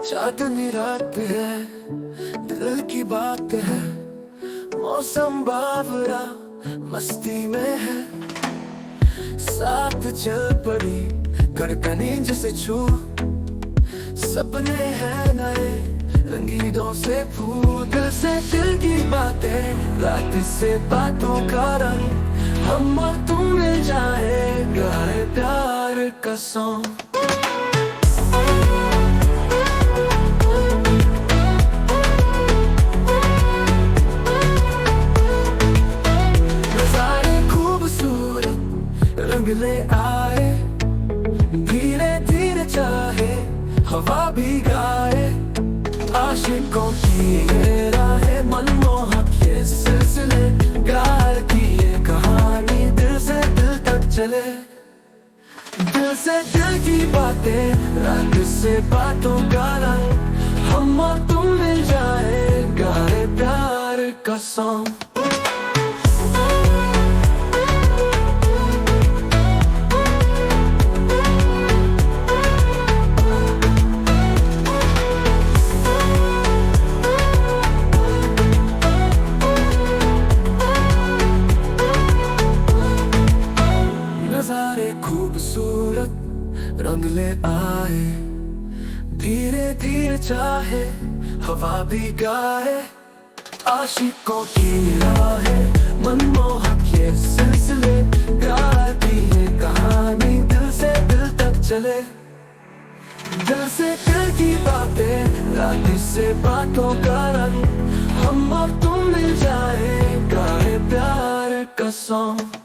चांदनी रात है, दिल की बात है, मौसम बावरा मस्ती में है। साथ चल पड़ी धड़कनें जैसे छू, सपने हैं नए रंगीनों से फूल। दिल से दिल की बातें, रात से बातों का रंग, हम और तुम मिल जाए गाए प्यार का सॉन्ग। रंग ले आए, धीरे धीरे चाहे हवा भी गाए। आशिकों की ये राहें मनमोहक ये सिलसिले, प्यार की ये कहानी दिल से दिल तक चले। दिल से दिल की बातें, रात से बातों का रंग, हम और तुम मिल जाए गाए प्यार का सॉन्ग। नजारे खूबसूरत रंग ले आए, धीरे धीरे चाहे हवा भी गाए। आशिकों की राहें मनमोहक ये सिलसिले, प्यार की ये कहानी दिल से दिल तक चले। दिल से दिल की बातें, रात से बातों का रंग, हम और तुम मिल जाए गाए प्यार का सॉन्ग।